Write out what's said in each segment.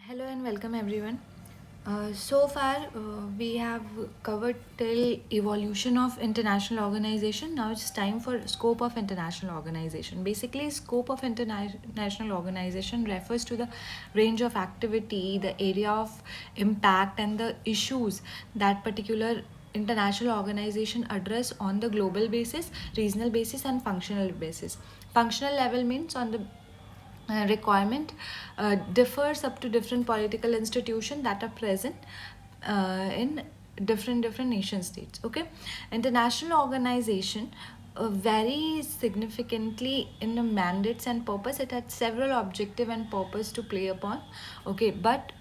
Hello and welcome everyone. So far, we have covered till evolution of international organization. Now it's time for scope of international organization. Basically, scope of international organization refers to the range of activity, the area of impact, and the issues that particular international organization address on the global basis, regional basis, and functional basis. Functional level means on the requirement differs up to different political institutions that are present in different nation states. Okay, international organization vary significantly in the mandates and purpose. It had several objective and purpose to play upon. Okay, but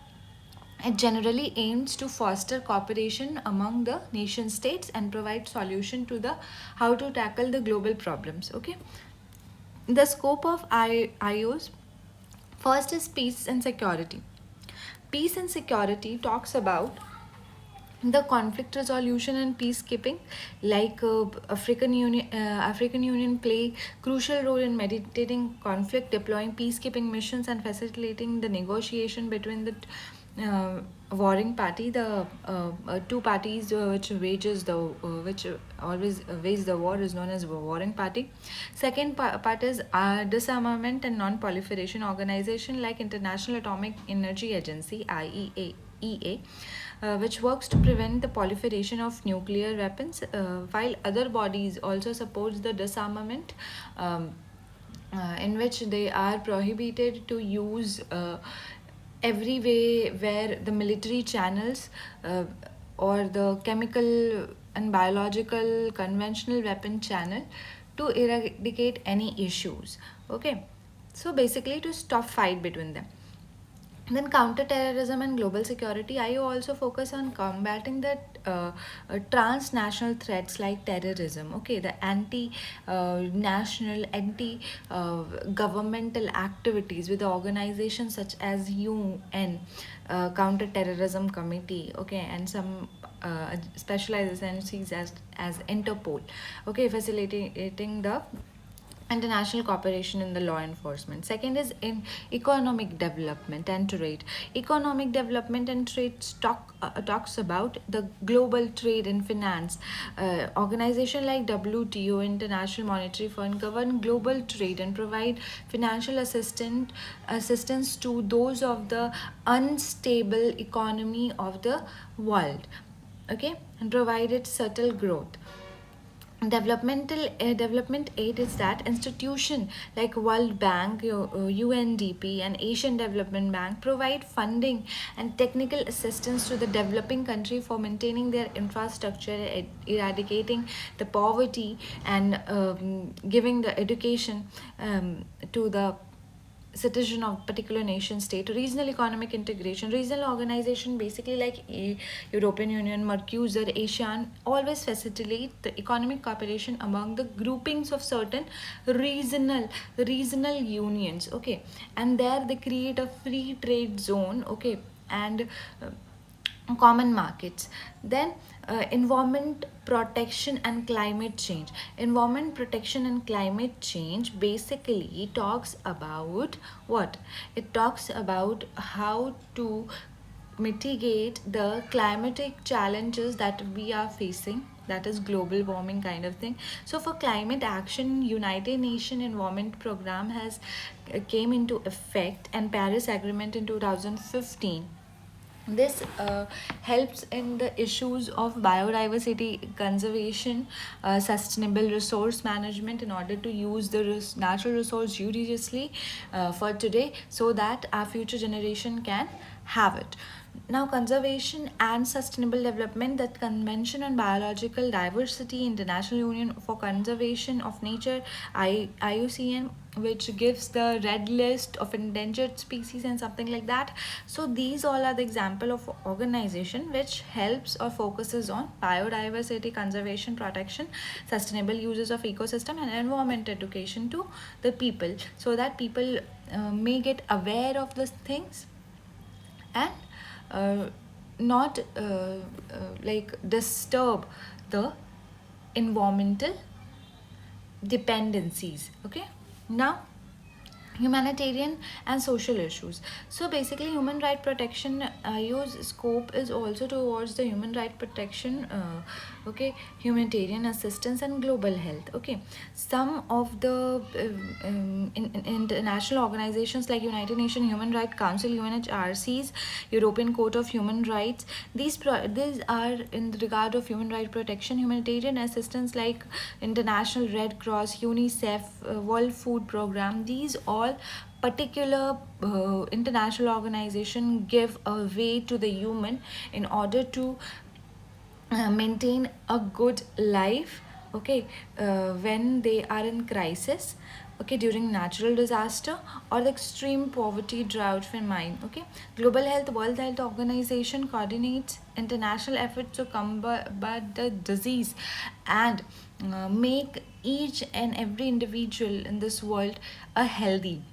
it generally aims to foster cooperation among the nation states and provide solution to the how to tackle the global problems. Okay, the scope of IOs. First is peace and security. Peace and security talks about the conflict resolution and peacekeeping, like African Union play crucial role in mediating conflict, deploying peacekeeping missions, and facilitating the negotiation between the warring party, the two parties which always wage the war is known as warring party. Second part is disarmament and non-proliferation organization like International Atomic Energy Agency (IAEA), which works to prevent the proliferation of nuclear weapons, while other bodies also supports the disarmament. In which they are prohibited to use every way where the military channels or the chemical and biological conventional weapon channel to eradicate any issues. Okay, so basically to stop fight between them. Then counterterrorism and global security, I also focus on combating the transnational threats like terrorism. Okay, the anti-national, anti-governmental activities with organizations such as UN, Counterterrorism Committee. Okay, and some specialized agencies as Interpol. Okay, facilitating the international cooperation in the law enforcement. Second is in economic development and trade. Economic development and trade talks about the global trade and finance. Organization like WTO, International Monetary Fund, govern global trade and provide financial assistance to those of the unstable economy of the world. Okay, and provided subtle growth. Development aid is that institution like World Bank, UNDP, and Asian Development Bank provide funding and technical assistance to the developing country for maintaining their infrastructure, eradicating the poverty, and giving the education to the citizen of particular nation state. Regional economic integration, regional organization basically like European Union, Mercosur, ASEAN always facilitate the economic cooperation among the groupings of certain regional unions. Okay, and there they create a free trade zone. Okay, and common markets. Then environment protection and climate change. Environment protection and climate change basically talks about what? It talks about how to mitigate the climatic challenges that we are facing, that is global warming kind of thing. So for climate action, United Nations Environment Program has came into effect, and Paris Agreement in 2015. This helps in the issues of biodiversity conservation, sustainable resource management in order to use the natural resource judiciously for today so that our future generation can have it. Now, conservation and sustainable development, that Convention on Biological Diversity, International Union for Conservation of Nature, IUCN, which gives the red list of endangered species and something like that. So these all are the example of organization which helps or focuses on biodiversity conservation, protection, sustainable uses of ecosystem, and environment education to the people, so that people may get aware of these things and uh, not like disturb the environmental dependencies. Okay, now humanitarian and social issues. So basically human right protection use scope is also towards the human right protection, okay, humanitarian assistance and global health. Okay, some of the international organizations like United Nations Human Rights Council, UNHRC's, European Court of Human Rights, these are in the regard of human right protection, humanitarian assistance like International Red Cross, UNICEF, World Food Program. These all particular international organization give a way to the human in order to maintain a good life, okay, when they are in crisis, okay, during natural disaster or the extreme poverty, drought, famine. Okay, global health, World Health Organization coordinates international efforts to combat the disease and make each and every individual in this world a healthy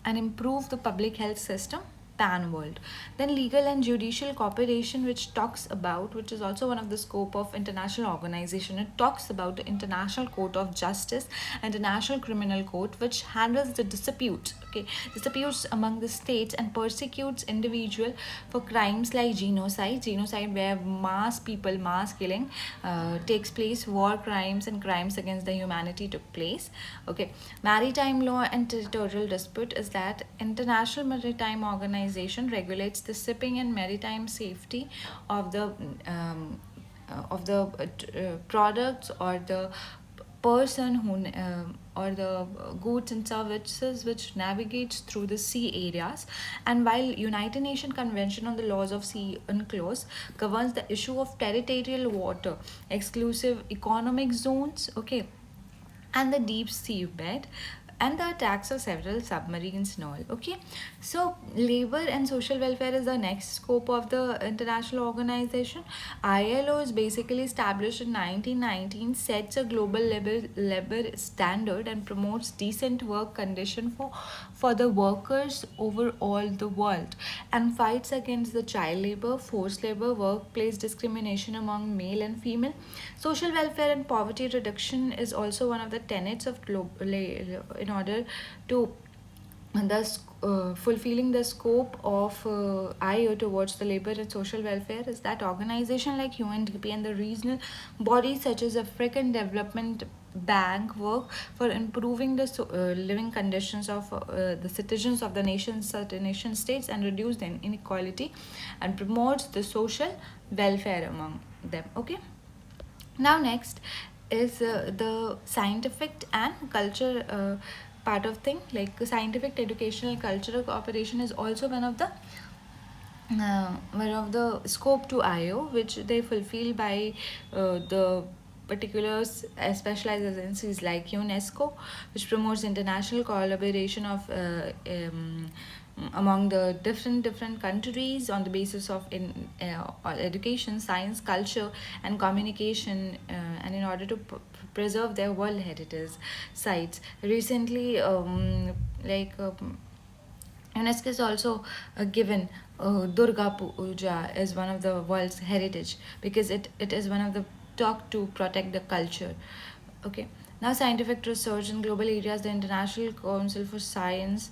and improve the public health system pan world. Then legal and judicial cooperation, which is also one of the scope of international organization. It talks about the International Court of Justice, International Criminal Court, which handles the disputes among the states and persecutes individual for crimes like genocide where mass killing takes place, war crimes and crimes against the humanity took place. Okay, maritime law and territorial dispute is that International Maritime Organization regulates the shipping and maritime safety of the products or the person who or the goods and services which navigates through the sea areas. And while United Nations Convention on the Laws of Sea UNCLOS governs the issue of territorial water, exclusive economic zones, okay, and the deep sea bed and the attacks of several submarines and all. Okay, so labor and social welfare is the next scope of the international organization. ILO is basically established in 1919, sets a global labor standard and promotes decent work condition for the workers over all the world, and fights against the child labor, forced labor, workplace discrimination among male and female. Social welfare and poverty reduction is also one of the tenets of global in order to thus fulfilling the scope of IO towards the labor and social welfare is that organization like UNDP and the regional bodies such as African Development Bank work for improving the living conditions of the citizens of the certain nation states and reduce the inequality and promotes the social welfare among them. Okay, now next is the scientific and culture part of thing, like scientific, educational, cultural cooperation is also one of the scope to IO, which they fulfill by the particular specialized agencies like UNESCO, which promotes international collaboration of among the different countries on the basis of education, science, culture, and communication, and in order to preserve their world heritage sites. Recently, UNESCO is also given Durga Puja as one of the world's heritage because it is one of the talk to protect the culture. Okay. Now, scientific research in global areas, the International Council for Science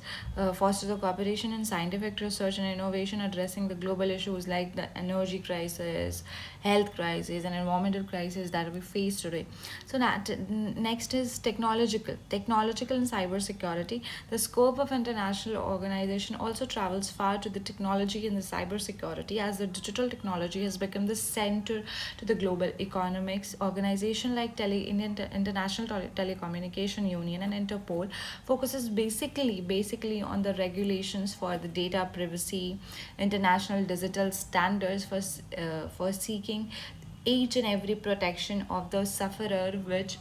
fosters the cooperation in scientific research and innovation addressing the global issues like the energy crisis, health crisis, and environmental crisis that we face today. So, next is technological and cyber security. The scope of international organization also travels far to the technology and the cyber security, as the digital technology has become the center to the global economics. Organization like International Telecommunication Union and Interpol focuses basically on the regulations for the data privacy, international digital standards for seeking each and every protection of the sufferer which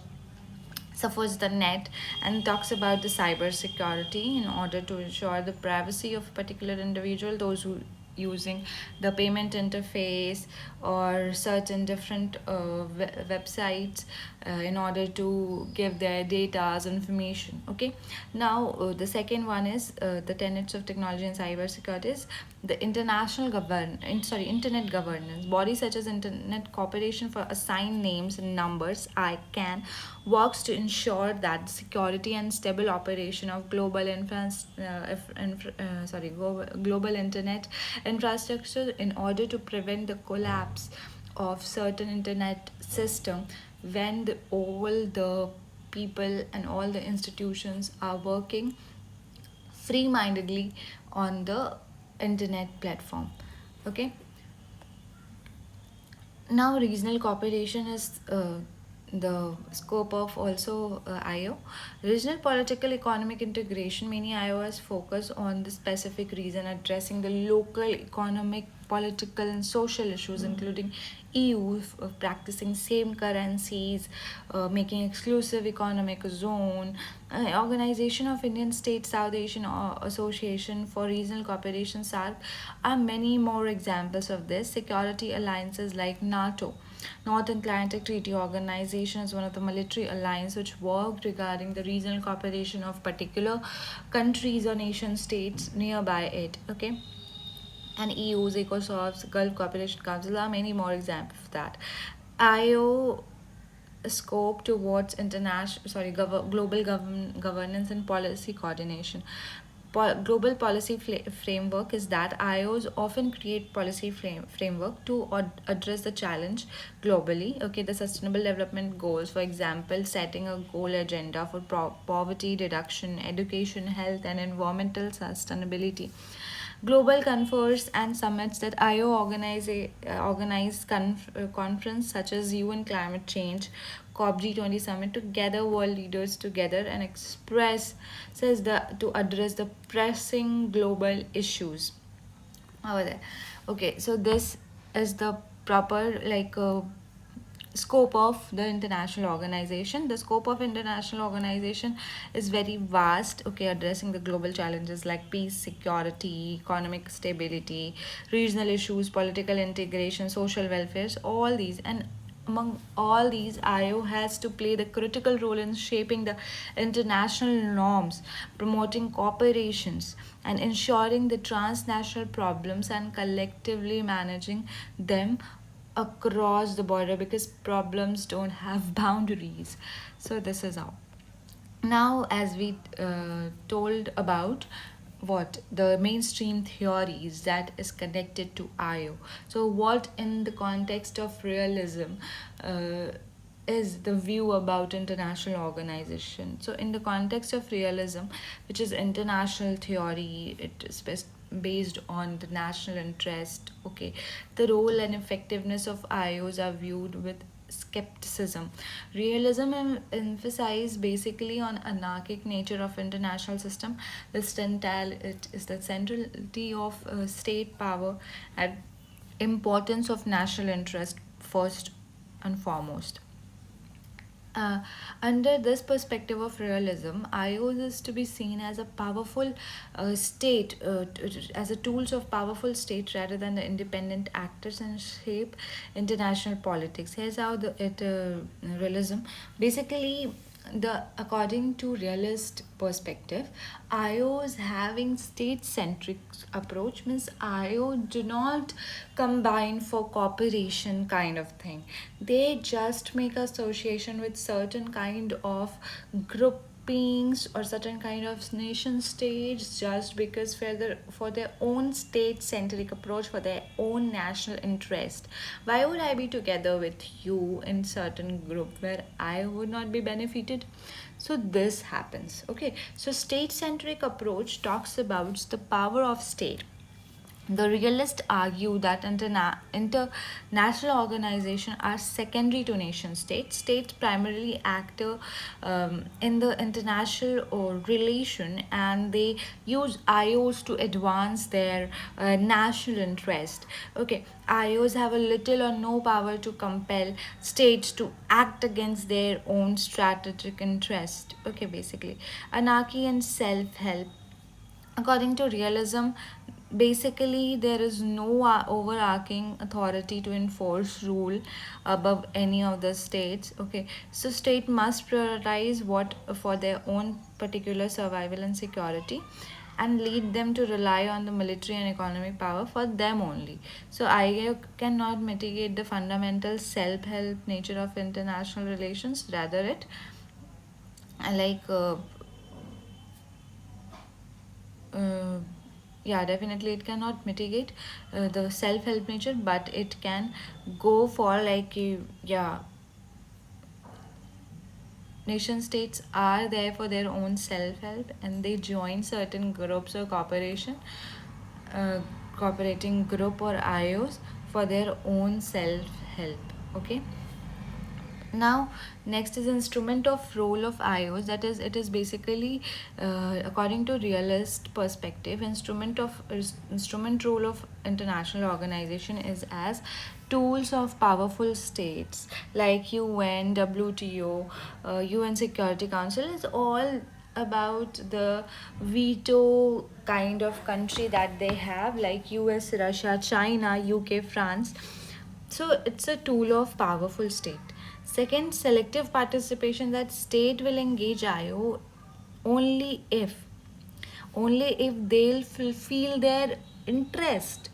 suffers the net, and talks about the cyber security in order to ensure the privacy of a particular individual, those who using the payment interface or certain different websites in order to give their data as information. Okay, now the second one is the tenets of technology and cyber security is the internet governance. Bodies such as Internet Corporation for Assigned Names and Numbers (ICANN) works to ensure that the security and stable operation of global internet infrastructure in order to prevent the collapse of certain internet system when all the people and all the institutions are working free-mindedly on the internet platform. Okay, now regional cooperation is the scope of also IO. Regional political economic integration, many IOs focus on the specific region, addressing the local economic, political and social issues, including EU practicing same currencies, making exclusive economic zone, Organization of Indian States, South Asian Association for Regional Cooperation (SARC) are many more examples of this. Security alliances like NATO, North Atlantic Treaty Organization, is one of the military alliance which worked regarding the regional cooperation of particular countries or nation states nearby it. Okay, and EU's, ECOSOC's, Gulf Cooperation Council are many more examples of that. IO scope towards global governance and policy coordination. Global policy framework is that IOs often create policy framework to address the challenge globally. Okay, the sustainable development goals, for example, setting a goal agenda for poverty reduction, education, health, and environmental sustainability. Global conference and summits that IO organize conference such as UN Climate Change, COP20 summit to gather world leaders together and express says the to address the pressing global issues over there. Okay, so this is the proper scope of the international organization. The scope of international organization is very vast, okay, addressing the global challenges like peace, security, economic stability, regional issues, political integration, social welfare, all these. And among all these, IO has to play the critical role in shaping the international norms, promoting cooperations, and ensuring the transnational problems and collectively managing them across the border, because problems don't have boundaries. So this is how. Now, as we told about what the mainstream theories that is connected to IO. So what in the context of realism is the view about international organization. So in the context of realism, which is international theory, it is based on the national interest. Okay, the role and effectiveness of IOs are viewed with skepticism. Realism emphasizes basically on anarchic nature of international system. It is the centrality of state power and importance of national interest first and foremost. Uh, Under this perspective of realism, IOs is to be seen as a powerful as a tools of powerful state rather than the independent actors and shape international politics. Here's how realism basically the according to realist perspective, IOs having state centric approach means IO do not combine for cooperation kind of thing. They just make association with certain kind of groupings or certain kind of nation states just because for their own state centric approach, for their own national interest. Why would I be together with you in certain group where I would not be benefited? So this happens. Okay, so state centric approach talks about the power of state. The realists argue that international organizations are secondary to nation states. States primarily act in the international relation, and they use IOs to advance their national interest. Okay, IOs have a little or no power to compel states to act against their own strategic interest. Okay, basically, anarchy and self-help. According to realism, basically there is no overarching authority to enforce rule above any of the states. Okay, so state must prioritize what for their own particular survival and security. and lead them to rely on the military and economic power for them only. So IAO cannot mitigate the fundamental self-help nature of international relations. Rather, it like uh, yeah, definitely it cannot mitigate the self-help nature, but it can go for like yeah, nation states are there for their own self-help, and they join certain groups or uh, cooperating group or IOs for their own self-help. Okay. Now, next is instrument of role of IOs. That is, it is basically according to realist perspective, instrument role of international organization is as tools of powerful states like UN, WTO, UN Security Council is all about the veto kind of country that they have, like US, Russia, China, UK, France. So it's a tool of powerful state. Second, selective participation, that state will engage IO only if they'll fulfill their interest.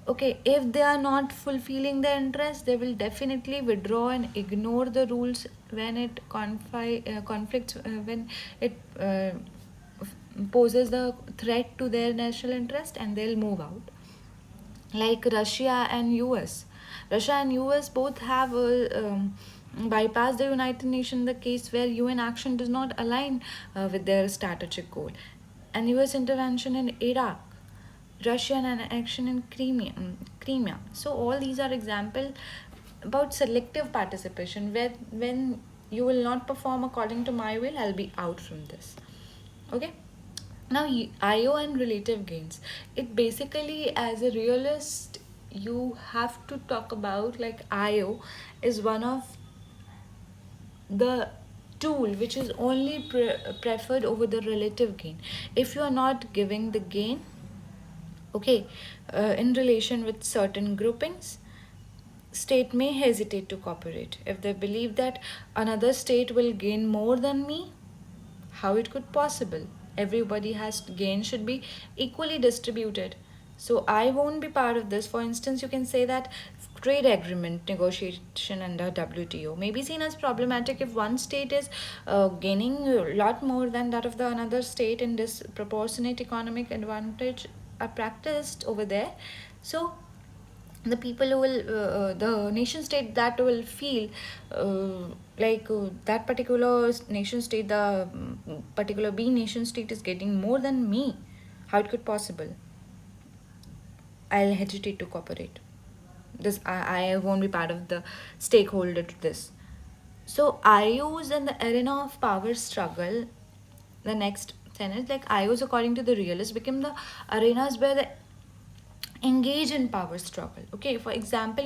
Okay, if they are not fulfilling their interest, they will definitely withdraw and ignore the rules when it conflicts, when it poses the threat to their national interest, and they'll move out. Like Russia and US. Russia and US both have bypassed the United Nations in the case where UN action does not align with their strategic goal. And US intervention in Iraq, Russian action in Crimea. So all these are example about selective participation, where when you will not perform according to my will, I'll be out from this. Okay. Now, IO and relative gains. It basically, as a realist, you have to talk about like IO is one of the tool which is only preferred over the relative gain. If you are not giving the gain, okay, in relation with certain groupings, state may hesitate to cooperate if they believe that another state will gain more than me. How it could possible? Everybody has gain should be equally distributed. So I won't be part of this. For instance, you can say that trade agreement negotiation under WTO may be seen as problematic if one state is gaining a lot more than that of the another state, in disproportionate economic advantage are practiced over there. So the people who will the nation state that will feel that particular nation state, the particular B nation state is getting more than me, how it could possible, I'll hesitate to cooperate. This I won't be part of the stakeholder to this. So IOs in the arena of power struggle, the next sentence, like IOs according to the realists become the arenas where the engage in power struggle. Okay, for example,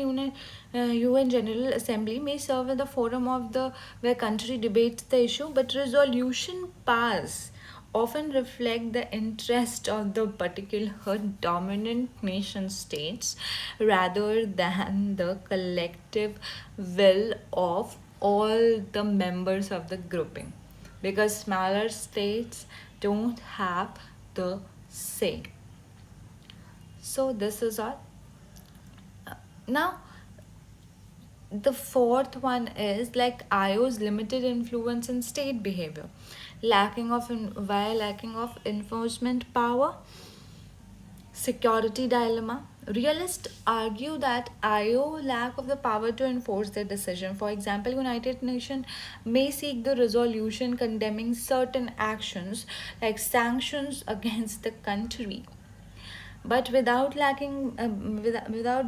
UN General Assembly may serve as the forum of the where country debates the issue, but resolution pass often reflect the interest of the particular dominant nation states rather than the collective will of all the members of the grouping, because smaller states don't have the say. So this is all. Now the fourth one is like IO's limited influence in state behavior, lacking of enforcement power, security dilemma. Realists argue that IO lack of the power to enforce their decision. For example, United Nations may seek the resolution condemning certain actions like sanctions against the country, but without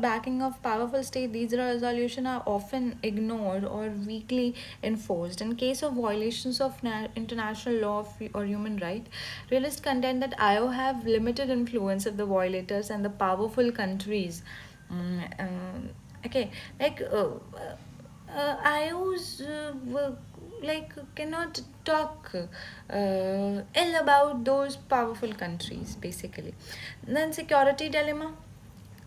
backing of powerful state, these resolutions are often ignored or weakly enforced. In case of violations of international law or human right, realists contend that IO have limited influence of the violators and the powerful countries. Okay, like IOs like cannot talk ill about those powerful countries basically. Then security dilemma.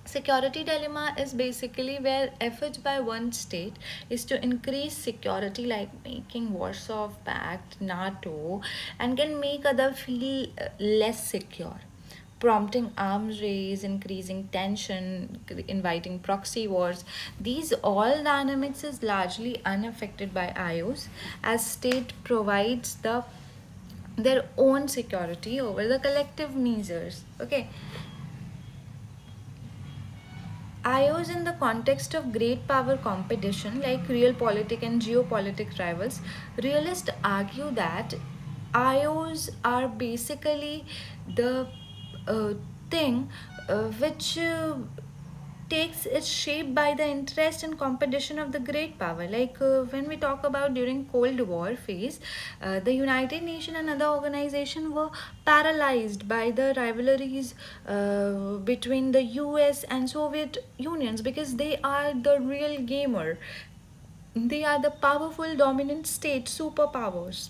Security dilemma is basically where efforts by one state is to increase security, like making Warsaw Pact, NATO, and can make other feel less secure, prompting arms race, increasing tension, inviting proxy wars. These all dynamics is largely unaffected by IOs, as state provides their own security over the collective measures. Okay, IOs in the context of great power competition, like realpolitik and geopolitic rivals, realists argue that IOs are basically the uh, thing which takes its shape by the interest and competition of the great power. Like when we talk about during Cold War phase, the United Nations and other organizations were paralyzed by the rivalries between the US and Soviet unions, because they are the real gamer. They are the powerful dominant state superpowers.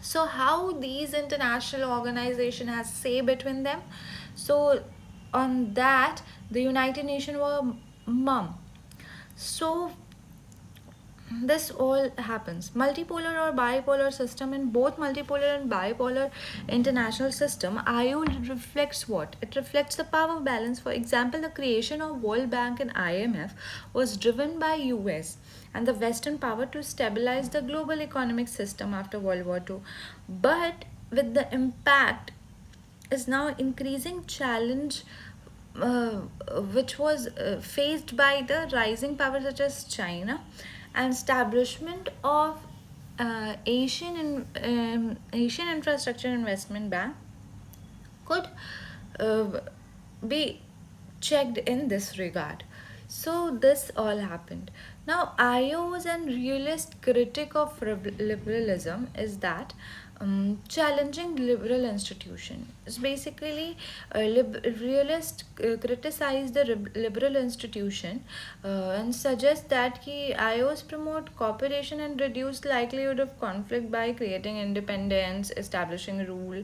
So how these international organization has say between them? So on that, the United Nations were mum. So this all happens. Multipolar or bipolar system. In both multipolar and bipolar international system, IO reflects what? It reflects the power balance. For example, the creation of World Bank and IMF was driven by US and the Western power to stabilize the global economic system after World War II. But with the impact is now increasing challenge, uh, which was faced by the rising powers such as China, and establishment of Asian Infrastructure Investment Bank could uh, be checked in this regard. So this all happened. Now, IO's and realist critic of liberalism is that challenging liberal institution is basically realist criticize the liberal institution and suggest that IOs promote cooperation and reduce likelihood of conflict by creating independence, establishing rule,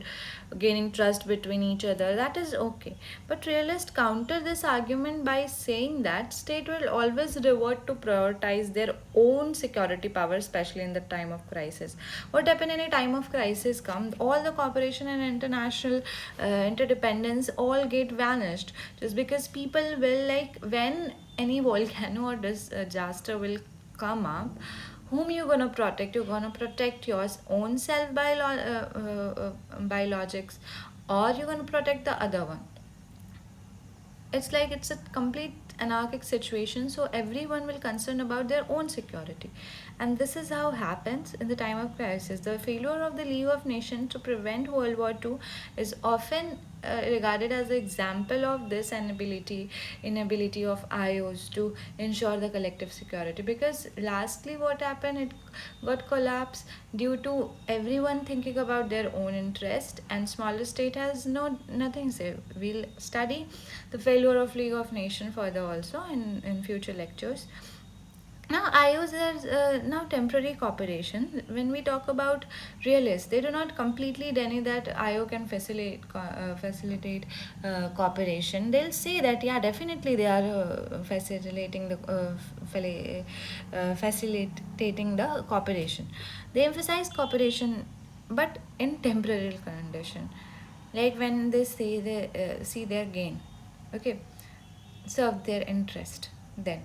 gaining trust between each other. That is okay, but realists counter this argument by saying that state will always revert to prioritize their own security power, especially in the time of crisis. What happen in a time of crisis come, all the cooperation and international interdependence all get vanished, just because people will, like, when any volcano or disaster will come up, whom you gonna protect? You're gonna protect your own self by biologics, or you're gonna protect the other one. It's like it's a complete anarchic situation, so everyone will concern about their own security. And this is how happens in the time of crisis. The failure of the League of Nations to prevent World War II is often regarded as an example of this inability of IOs to ensure the collective security, because lastly what happened, it got collapsed due to everyone thinking about their own interest, and smaller state has nothing say. We'll study the failure of League of Nations further also in future lectures. Now, IOs are now temporary cooperation. When we talk about realists, they do not completely deny that IO can facilitate cooperation. They'll say that, yeah, definitely they are facilitating the cooperation. They emphasize cooperation, but in temporary condition, like when they say they see their gain, okay, serve their interest. Then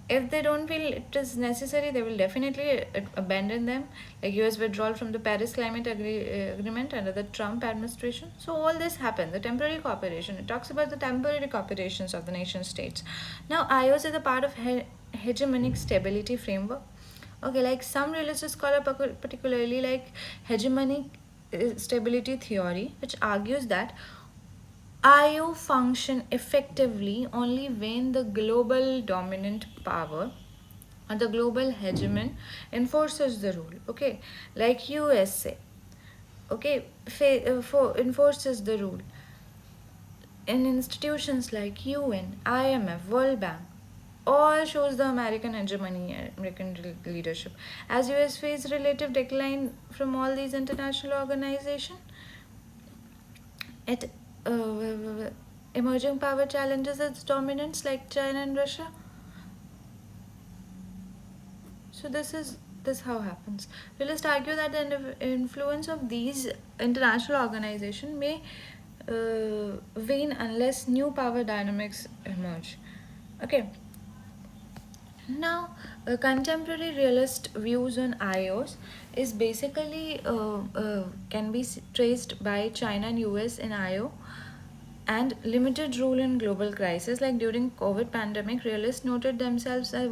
if they don't feel it is necessary, they will definitely abandon them, like US withdrawal from the Paris Climate Agreement under the Trump administration. So all this happened. The temporary cooperation, it talks about the temporary cooperations of the nation states. Now IOs is a part of hegemonic stability framework. Okay, like some religious scholar particularly like hegemonic stability theory, which argues that IO function effectively only when the global dominant power or the global hegemon enforces the rule. Okay, like USA. Okay, enforces the rule in institutions like UN, IMF, World Bank. All shows the American hegemony, American leadership. As US faced relative decline from all these international organizations, it emerging power challenges its dominance, like China and Russia. So this how happens. Realists argue that the influence of these international organizations may wane unless new power dynamics emerge. Okay. Now, contemporary realist views on IOs is basically can be traced by China and US in IO and limited role in global crisis. Like during COVID pandemic, realists noted themselves that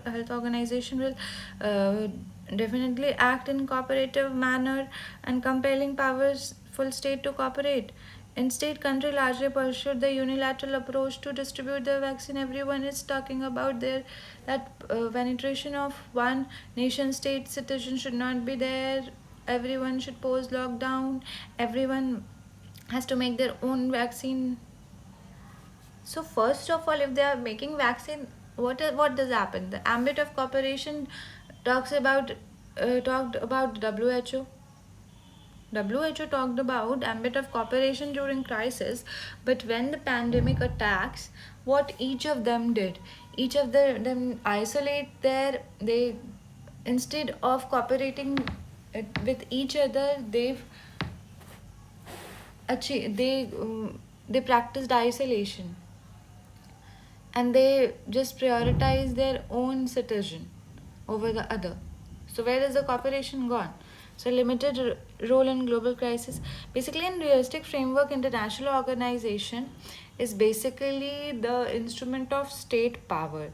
Health Organization will uh, definitely act in cooperative manner and compelling powerful state to cooperate. Instead, country largely pursued the unilateral approach to distribute the vaccine. Everyone is talking about their that penetration of one nation state citizen should not be there. Everyone should pose lockdown. Everyone has to make their own vaccine. So first of all, if they are making vaccine, what does happen? The ambit of cooperation talked about WHO. WHO talked about ambit of cooperation during crisis, but when the pandemic attacks, what each of them did, each of them isolate their they instead of cooperating with each other, achieve, they practiced isolation and they just prioritize their own citizen over the other. So where is the cooperation gone? So limited role in global crisis. Basically, in realistic framework, international organization is basically the instrument of state power.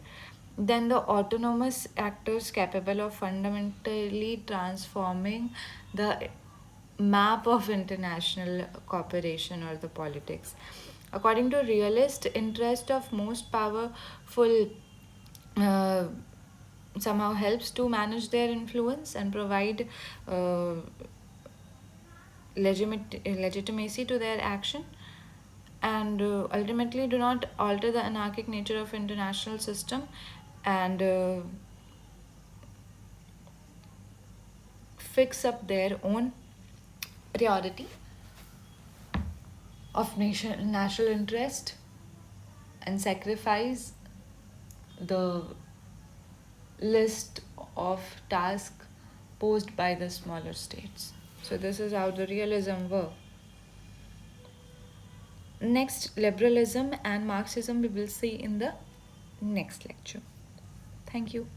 Then the autonomous actors capable of fundamentally transforming the map of international cooperation or the politics. According to realist, interest of most powerful uh, somehow helps to manage their influence and provide uh, legitimacy to their action, and ultimately do not alter the anarchic nature of international system, and fix up their own priority of national interest and sacrifice the list of tasks posed by the smaller states. So this is how the realism work. Next, liberalism and Marxism we will see in the next lecture. Thank you.